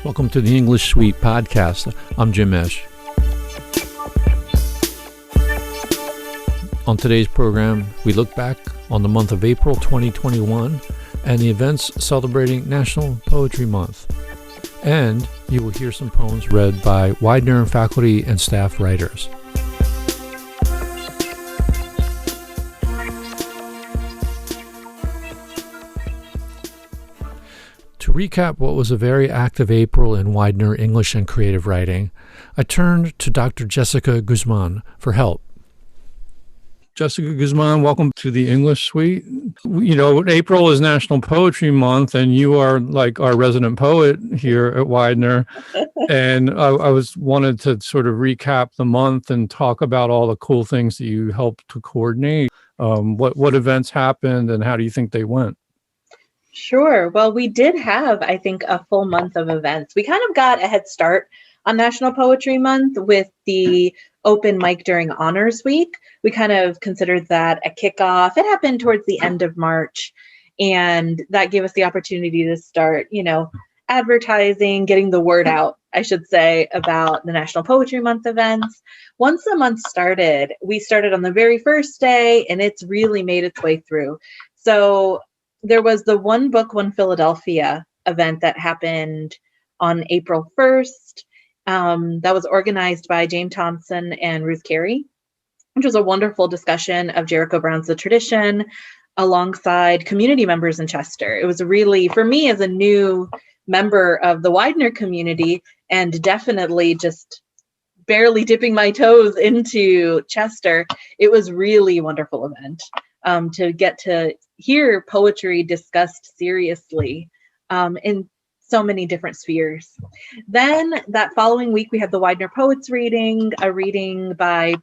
Welcome to the English Suite podcast. I'm Jim Esch. On today's program, we look back on the month of April 2021 and the events celebrating National Poetry Month. And you will hear some poems read by Widener faculty and staff writers. To recap what was a very active April in Widener English and creative writing, I turned to Dr. Jessica Guzman for help. Jessica Guzman, welcome to the English Suite. You know, April is National Poetry Month, and you are like our resident poet here at Widener. And I wanted to sort of recap the month and talk about all the cool things that you helped to coordinate. What events happened, and how do you think they went? Sure. Well, we did have, I think, a full month of events. We kind of got a head start on National Poetry Month with the open mic during Honors Week. We kind of considered that a kickoff. It happened towards the end of March, and that gave us the opportunity to start, advertising, getting the word out, I should say, about the National Poetry Month events. Once the month started, we started on the very first day, and it's really made its way through. So there was the One Book, One Philadelphia event that happened on April 1st. That was organized by Jayne Thompson and Ruth Carey, which was a wonderful discussion of Jericho Brown's The Tradition alongside community members in Chester. It was really, for me as a new member of the Widener community, and definitely just barely dipping my toes into Chester, it was really a wonderful event to get to hear poetry discussed seriously in so many different spheres. Then that following week, we had the Widener Poets Reading, a reading by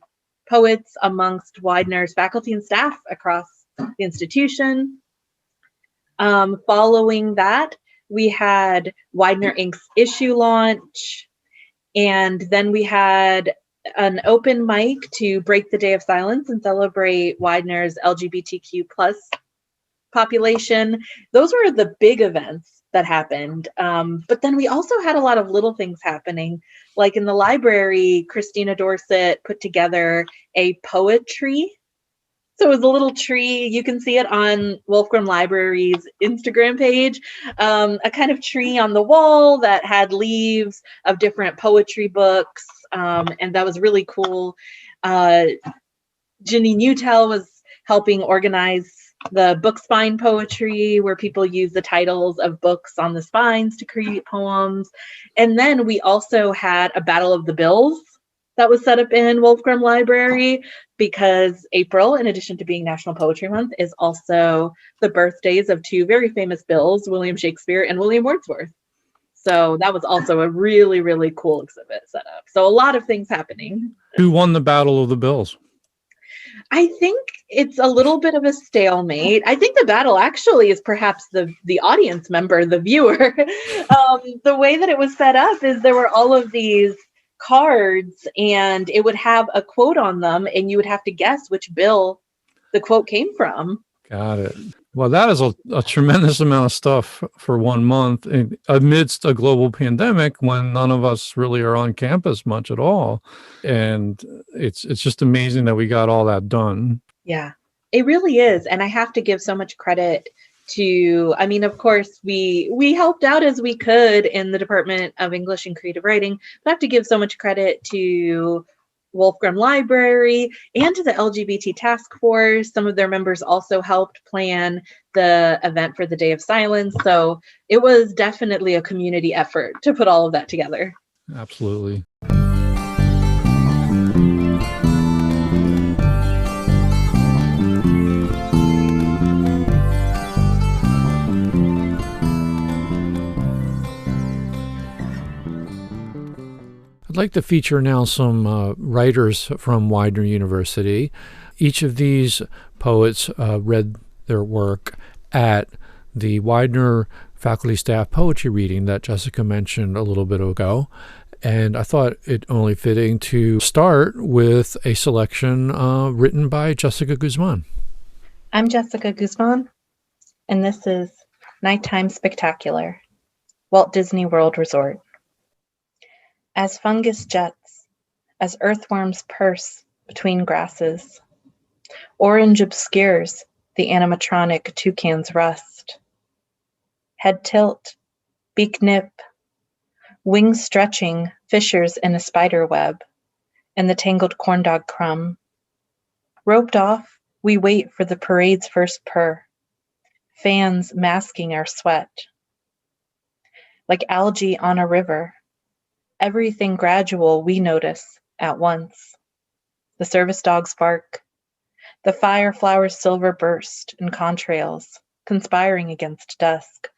poets amongst Widener's faculty and staff across the institution. Following that, we had Widener Inc.'s issue launch, and then we had an open mic to break the day of silence and celebrate Widener's LGBTQ plus population. Those were the big events that happened. But then we also had a lot of little things happening. Like in the library, Christina Dorset put together a poetry. So it was a little tree. You can see it on Wolfgram Library's Instagram page, a kind of tree on the wall that had leaves of different poetry books. And that was really cool. Ginny Newtell was helping organize the book spine poetry, where people use the titles of books on the spines to create poems. And then we also had a Battle of the Bills that was set up in Wolfgram Library, because April, in addition to being National Poetry Month, is also the birthdays of two very famous bills, William Shakespeare and William Wordsworth. So that was also a really, really cool exhibit set up. So a lot of things happening. Who won the Battle of the Bills? I think it's a little bit of a stalemate. I think the battle actually is perhaps the audience member, the viewer. The way that it was set up is there were all of these cards, and it would have a quote on them, and you would have to guess which bill the quote came from. Got it. Well, that is a tremendous amount of stuff for 1 month amidst a global pandemic, when none of us really are on campus much at all. And it's just amazing that we got all that done. Yeah, it really is. And I have to give so much credit to, of course, we helped out as we could in the Department of English and Creative Writing, but I have to give so much credit to Wolfgram Library and to the LGBT Task Force. Some of their members also helped plan the event for the Day of Silence. So it was definitely a community effort to put all of that together. Absolutely. I'd like to feature now some writers from Widener University. Each of these poets read their work at the Widener faculty staff poetry reading that Jessica mentioned a little bit ago. And I thought it only fitting to start with a selection written by Jessica Guzman. I'm Jessica Guzman, and this is Nighttime Spectacular, Walt Disney World Resort. As fungus juts, as earthworms purse between grasses, orange obscures the animatronic toucan's rust. Head tilt, beak nip, wings stretching fissures in a spider web, and the tangled corndog crumb. Roped off, we wait for the parade's first purr, fans masking our sweat. Like algae on a river, everything gradual we notice at once. The service dogs bark, the fire flower's silver burst in contrails, conspiring against dusk.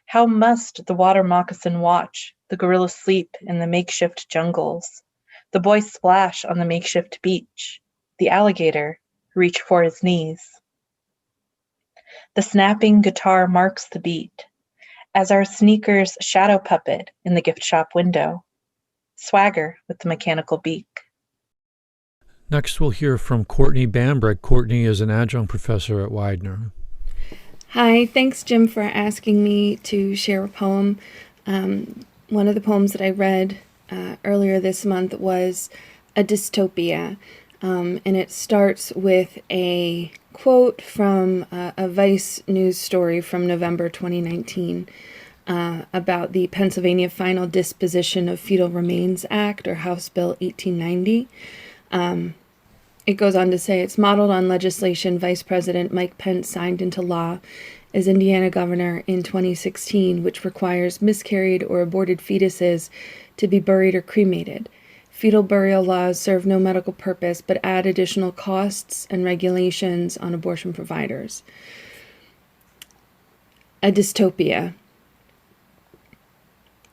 How must the water moccasin watch the gorilla sleep in the makeshift jungles, the boy splash on the makeshift beach, the alligator reach for his knees. The snapping guitar marks the beat, as our sneakers shadow puppet in the gift shop window, swagger with the mechanical beak. Next, we'll hear from Courtney Bambrick. Courtney is an adjunct professor at Widener. Hi, thanks, Jim, for asking me to share a poem. One of the poems that I read earlier this month was A Dystopia, and it starts with a quote from a Vice News story from November 2019 about the Pennsylvania Final Disposition of Fetal Remains Act, or House Bill 1890. It goes on to say, it's modeled on legislation Vice President Mike Pence signed into law as Indiana governor in 2016, which requires miscarried or aborted fetuses to be buried or cremated. Fetal burial laws serve no medical purpose but add additional costs and regulations on abortion providers. A dystopia.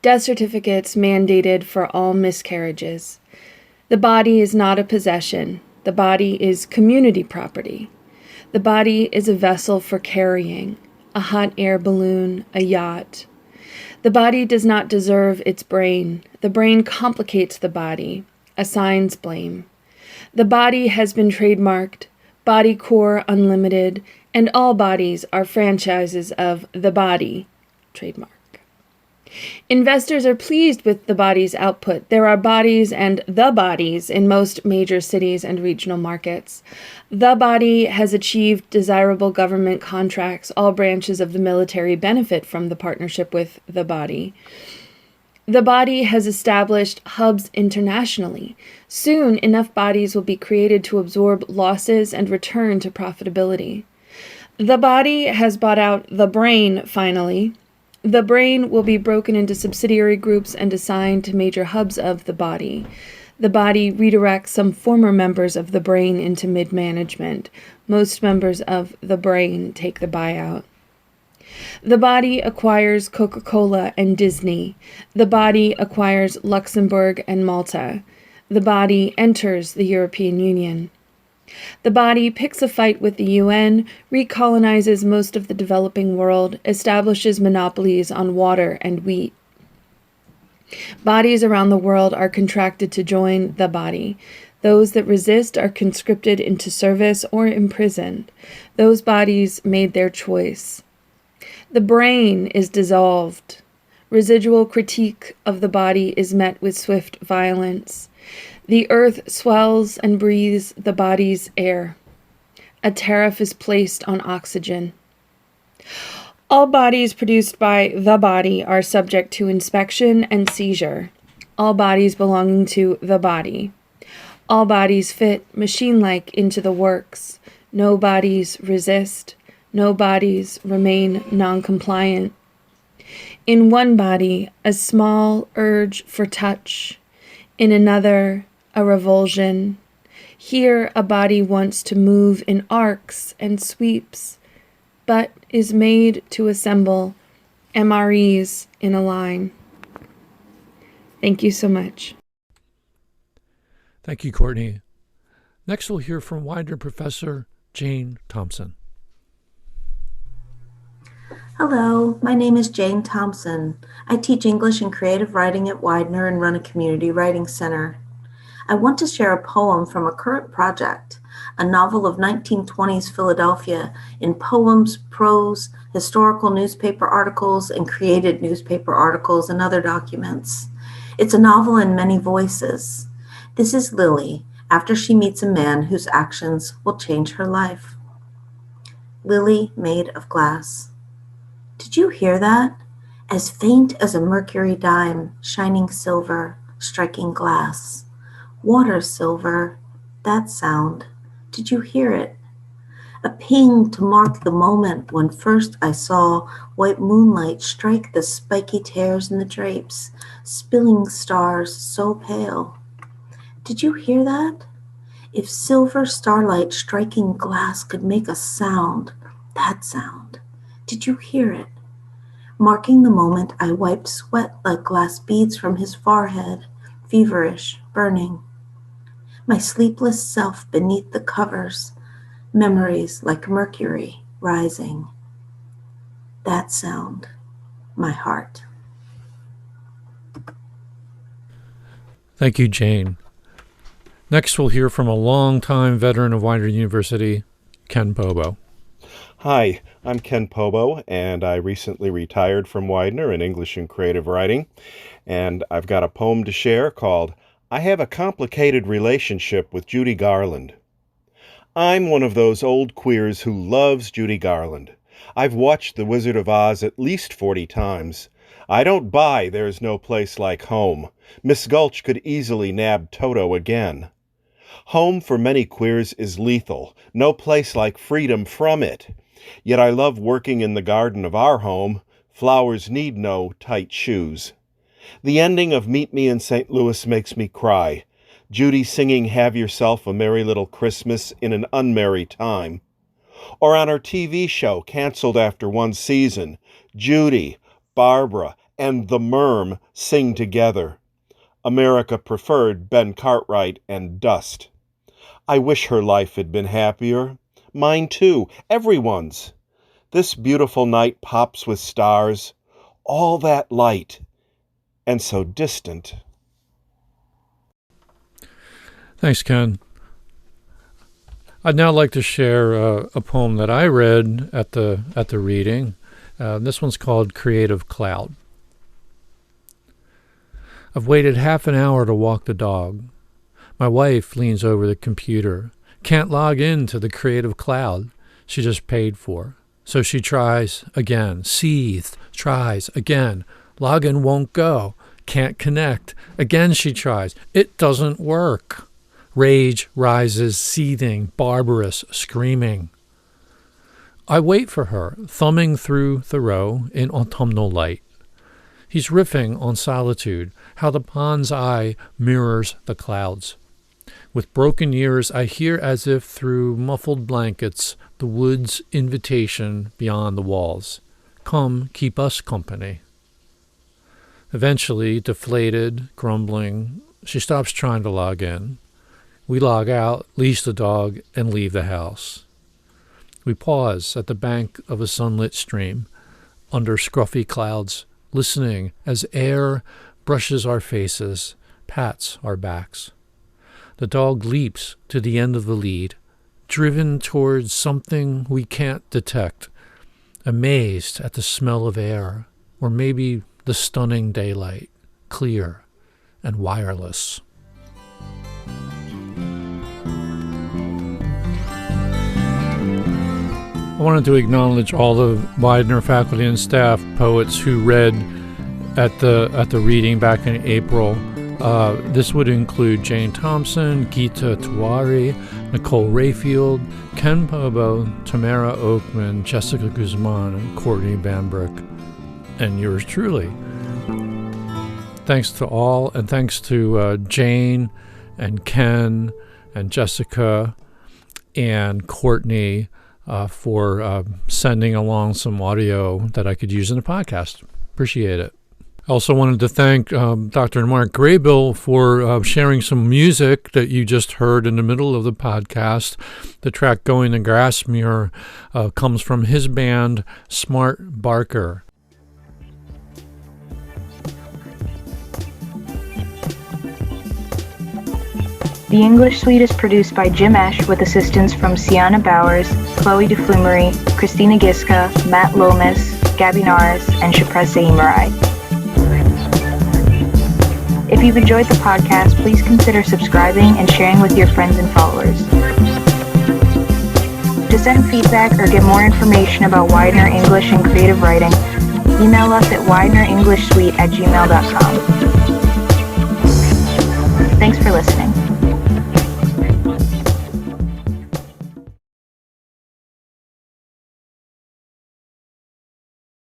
Death certificates mandated for all miscarriages. The body is not a possession. The body is community property. The body is a vessel for carrying, a hot air balloon, a yacht. The body does not deserve its brain. The brain complicates the body, assigns blame. The body has been trademarked, Body Core Unlimited, and all bodies are franchises of the body, trademark. Investors are pleased with the body's output. There are bodies and the bodies in most major cities and regional markets. The body has achieved desirable government contracts. All branches of the military benefit from the partnership with the body. The body has established hubs internationally. Soon, enough bodies will be created to absorb losses and return to profitability. The body has bought out the brain, finally. The brain will be broken into subsidiary groups and assigned to major hubs of the body. The body redirects some former members of the brain into mid-management. Most members of the brain take the buyout. The body acquires Coca-Cola and Disney. The body acquires Luxembourg and Malta. The body enters the European Union. The body picks a fight with the UN, recolonizes most of the developing world, establishes monopolies on water and wheat. Bodies around the world are contracted to join the body. Those that resist are conscripted into service or imprisoned. Those bodies made their choice. The brain is dissolved. Residual critique of the body is met with swift violence. The earth swells and breathes the body's air. A tariff is placed on oxygen. All bodies produced by the body are subject to inspection and seizure. All bodies belonging to the body. All bodies fit machine-like into the works. No bodies resist. No bodies remain non-compliant. In one body, a small urge for touch. In another, a revulsion. Here, a body wants to move in arcs and sweeps, but is made to assemble MREs in a line. Thank you so much. Thank you, Courtney. Next, we'll hear from Widener professor Jayne Thompson. Hello, my name is Jayne Thompson. I teach English and creative writing at Widener and run a community writing center. I want to share a poem from a current project, a novel of 1920s Philadelphia in poems, prose, historical newspaper articles, and created newspaper articles and other documents. It's a novel in many voices. This is Lily after she meets a man whose actions will change her life. Lily made of glass. Did you hear that? As faint as a mercury dime, shining silver, striking glass. Water silver, that sound. Did you hear it? A ping to mark the moment when first I saw white moonlight strike the spiky tears in the drapes, spilling stars so pale. Did you hear that? If silver starlight striking glass could make a sound, that sound. Did you hear it? Marking the moment, I wiped sweat like glass beads from his forehead, feverish, burning. My sleepless self beneath the covers, memories like mercury rising. That sound, my heart. Thank you, Jayne. Next, we'll hear from a longtime veteran of Widener University, Ken Pobo. Hi, I'm Ken Pobo, and I recently retired from Widener in English and Creative Writing, and I've got a poem to share called I Have a Complicated Relationship with Judy Garland. I'm one of those old queers who loves Judy Garland. I've watched The Wizard of Oz at least 40 times. I don't buy There's No Place Like Home. Miss Gulch could easily nab Toto again. Home for many queers is lethal, no place like freedom from it. Yet I love working in the garden of our home. Flowers need no tight shoes. The ending of Meet Me in St. Louis makes me cry. Judy singing Have Yourself a Merry Little Christmas in an unmerry time. Or on her TV show, canceled after one season, Judy, Barbara, and the Merm sing together. America preferred Ben Cartwright and Dust. I wish her life had been happier. Mine too, everyone's. This beautiful night pops with stars, all that light, and so distant. Thanks, Ken. I'd now like to share a poem that I read at the reading. This one's called Creative Cloud. I've waited half an hour to walk the dog. My wife leans over the computer. Can't log in to the Creative Cloud she just paid for. So she tries again, seethed, tries again. Login won't go. Can't connect. Again she tries. It doesn't work. Rage rises, seething, barbarous, screaming. I wait for her, thumbing through Thoreau in autumnal light. He's riffing on solitude, how the pond's eye mirrors the clouds. With broken ears, I hear as if through muffled blankets the wood's invitation beyond the walls. Come, keep us company. Eventually, deflated, grumbling, she stops trying to log in. We log out, leash the dog, and leave the house. We pause at the bank of a sunlit stream, under scruffy clouds, listening as air brushes our faces, pats our backs. The dog leaps to the end of the lead, driven towards something we can't detect, amazed at the smell of air, or maybe the stunning daylight, clear and wireless. I wanted to acknowledge all the Widener faculty and staff, poets who read at the reading back in April. This would include Jayne Thompson, Geeta Tiwari, Nicole Rayfield, Ken Pobo, Tamara Oakman, Jessica Guzman, and Courtney Bambrick, and yours truly. Thanks to all, and thanks to Jayne and Ken and Jessica and Courtney for sending along some audio that I could use in a podcast. Appreciate it. I also wanted to thank Dr. Mark Graybill for sharing some music that you just heard in the middle of the podcast. The track Going to Grassmere comes from his band, Smart Barker. The English Suite is produced by Jim Esch with assistance from Sienna Bowers, Chloe DeFlumery, Christina Giska, Matt Lomas, Gabby Naras, and Shapres Saimarai. If you've enjoyed the podcast, please consider subscribing and sharing with your friends and followers. To send feedback or get more information about Widener English and Creative Writing, email us at widenerenglishsuite@gmail.com. Thanks for listening.